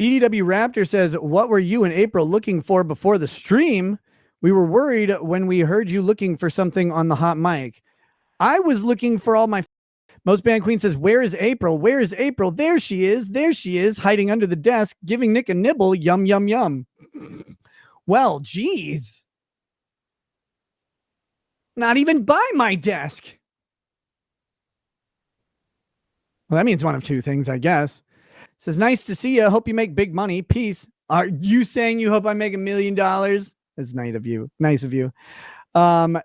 BDW Raptor says, what were you and April looking for before the stream? We were worried when we heard you looking for something on the hot mic. I was looking for all my... Most Band Queen says, where is April? Where is April? There she is. There she is, hiding under the desk, giving Nick a nibble. Yum, yum, yum. Well, geez. Not even by my desk. Well, that means one of two things, I guess. Says, nice to see you. Hope you make big money. Peace. Are you saying you hope I make $1 million? That's nice of you. Nice of you.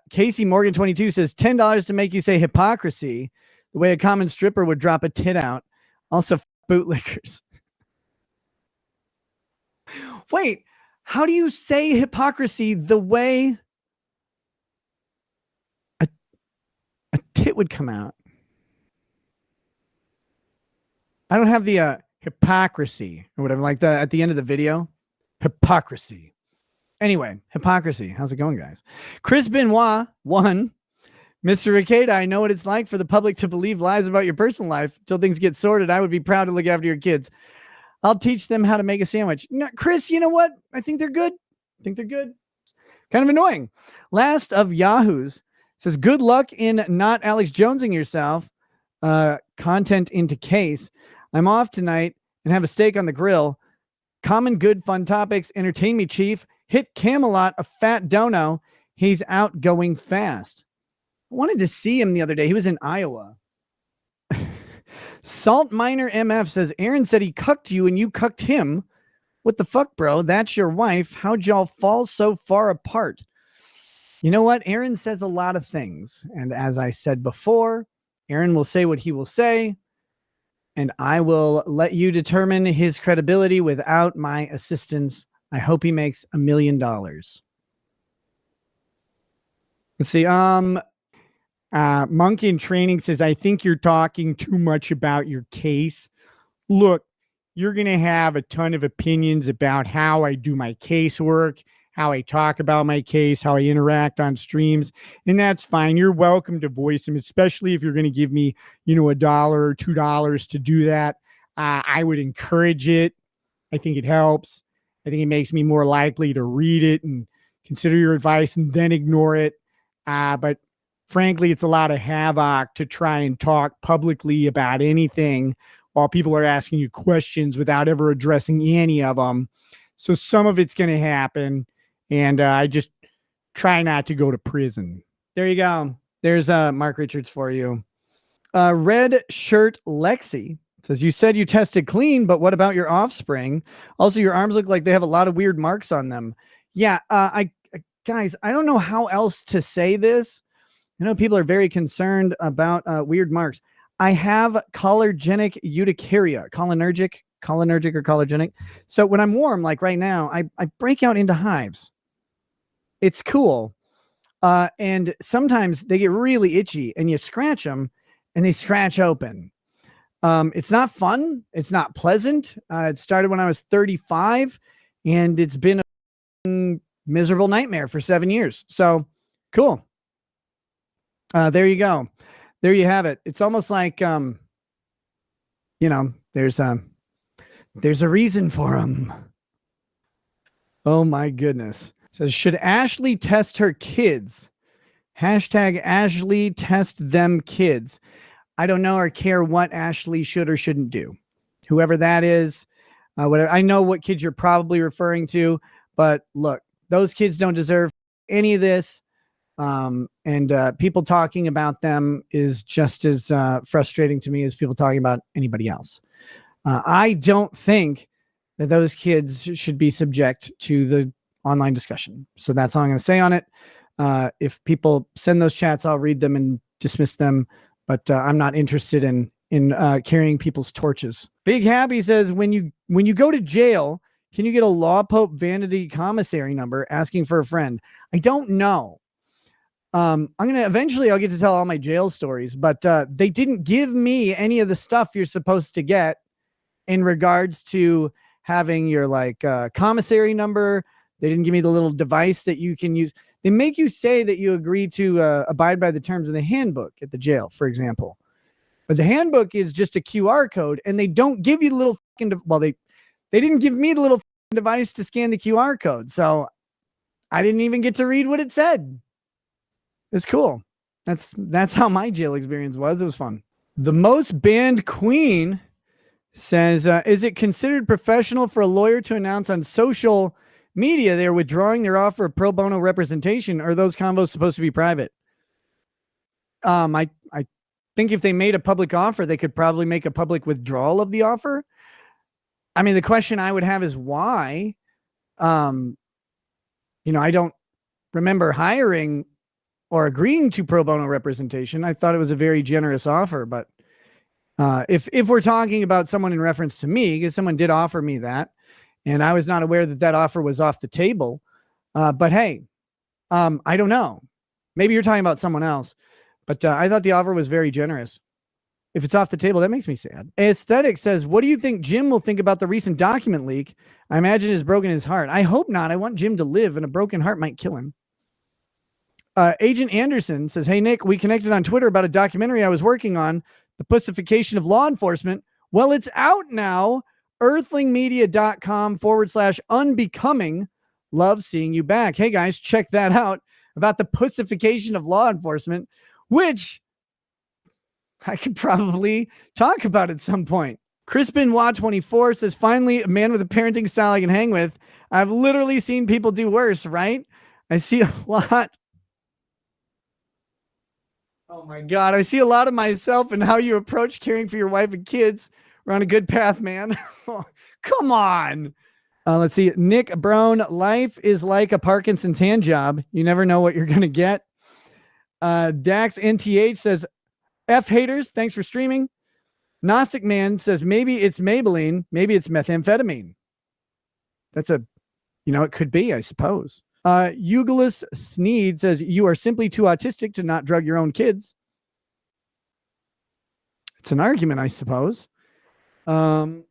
Casey Morgan 22 says $10 to make you say hypocrisy, the way a common stripper would drop a tit out. Also, bootlickers. Wait, how do you say hypocrisy the way a tit would come out? I don't have the hypocrisy or whatever, like that at the end of the video. Hypocrisy. Anyway, hypocrisy. How's it going, guys? Chris Benoit, 1. Mr. Rekieta, I know what it's like for the public to believe lies about your personal life. Until things get sorted, I would be proud to look after your kids. I'll teach them how to make a sandwich. No, Chris, you know what? I think they're good. Kind of annoying. Last of Yahoos says, good luck in not Alex Jonesing yourself. Content into case. I'm off tonight and have a steak on the grill. Common good fun topics. Entertain me, Chief. Hit Camelot a fat dono. He's out going fast. I wanted to see him the other day. He was in Iowa. Salt Miner MF says, Aaron said he cucked you and you cucked him. What the fuck, bro? That's your wife. How'd y'all fall so far apart? You know what? Aaron says a lot of things. And as I said before, Aaron will say what he will say. And I will let you determine his credibility without my assistance. I hope he makes $1 million. Let's see. Monkey in Training says, I think you're talking too much about your case. Look, you're going to have a ton of opinions about how I do my casework, how I talk about my case, how I interact on streams, and that's fine. You're welcome to voice them, especially if you're going to give me, $1 or $2 to do that. I would encourage it. I think it helps. I think it makes me more likely to read it and consider your advice and then ignore it. But frankly, it's a lot of havoc to try and talk publicly about anything while people are asking you questions without ever addressing any of them. So some of it's going to happen. And I just try not to go to prison. There you go. There's Mark Richards for you. Red Shirt Lexi says, you said you tested clean, but what about your offspring? Also, your arms look like they have a lot of weird marks on them. Yeah, guys, I don't know how else to say this. I know people are very concerned about weird marks. I have cholinergic urticaria, cholinergic or cholinergic. So when I'm warm, like right now, I break out into hives. It's cool. And sometimes they get really itchy and you scratch them and they scratch open. It's not fun. It's not pleasant. It started when I was 35 and it's been a miserable nightmare for 7 years. So cool. There you go. There you have it. It's almost like, there's a reason for them. Oh my goodness. So should Ashley test her kids? Hashtag Ashley test them kids. I don't know or care what Ashley should or shouldn't do. Whoever that is, whatever. I know what kids you're probably referring to, but look, those kids don't deserve any of this. And people talking about them is just as frustrating to me as people talking about anybody else. I don't think that those kids should be subject to the online discussion. So that's all I'm going to say on it. If people send those chats, I'll read them and dismiss them. But I'm not interested in carrying people's torches. Big Happy says, when you go to jail, can you get a Law Pope Vanity commissary number asking for a friend? I don't know. I'll get to tell all my jail stories, but they didn't give me any of the stuff you're supposed to get in regards to having your commissary number. They didn't give me the little device that you can use. They make you say that you agree to abide by the terms of the handbook at the jail, for example. But the handbook is just a QR code, and they don't give you the little fucking, They didn't give me the little device to scan the QR code. So I didn't even get to read what it said. It's cool. That's how my jail experience was. It was fun. The most banned queen says, is it considered professional for a lawyer to announce on social media they're withdrawing their offer of pro bono representation, or are those convos supposed to be private? I think if they made a public offer, they could probably make a public withdrawal of the offer. I mean, the question I would have is why? I don't remember hiring or agreeing to pro bono representation. I thought it was a very generous offer, but if we're talking about someone in reference to me, because someone did offer me that, and I was not aware that offer was off the table. But hey, I don't know. Maybe you're talking about someone else, but I thought the offer was very generous. If it's off the table, that makes me sad. Aesthetic says, what do you think Jim will think about the recent document leak? I imagine it's broken his heart. I hope not. I want Jim to live, and a broken heart might kill him. Agent Anderson says, hey, Nick, we connected on Twitter about a documentary I was working on, the pussification of law enforcement. Well, it's out now. earthlingmedia.com/unbecoming. Love seeing you back. Hey, guys, check that out about the pussification of law enforcement, which I could probably talk about at some point. Crispin Wa 24 says, finally, a man with a parenting style I can hang with. I've literally seen people do worse, right? I see a lot. Oh my God. I see a lot of myself in how you approach caring for your wife and kids. We're on a good path, man. Come on. Let's see. Nick Brown, life is like a Parkinson's hand job. You never know what you're going to get. Dax NTH says, F haters, thanks for streaming. Gnostic Man says, maybe it's Maybelline, maybe it's methamphetamine. That's it could be, I suppose. Eugelus Sneed says, you are simply too autistic to not drug your own kids. It's an argument, I suppose. B.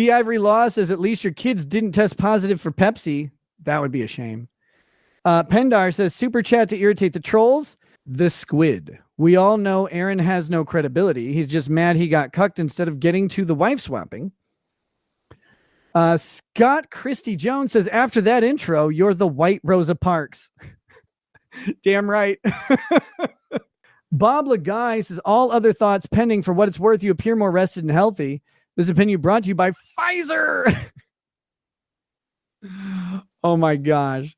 Ivory Law says, at least your kids didn't test positive for Pepsi. That would be a shame. Pendar says, super chat to irritate the trolls. The squid. We all know Aaron has no credibility. He's just mad he got cucked instead of getting to the wife swapping. Scott Christie Jones says, after that intro, you're the white Rosa Parks. Damn right. Bob Laguy says, all other thoughts pending. For what it's worth, you appear more rested and healthy. This opinion brought to you by Pfizer. Oh my gosh.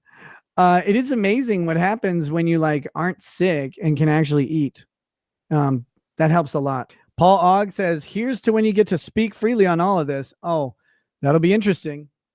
It is amazing what happens when you aren't sick and can actually eat. That helps a lot. Paul Ogg says, here's to when you get to speak freely on all of this. Oh, that'll be interesting.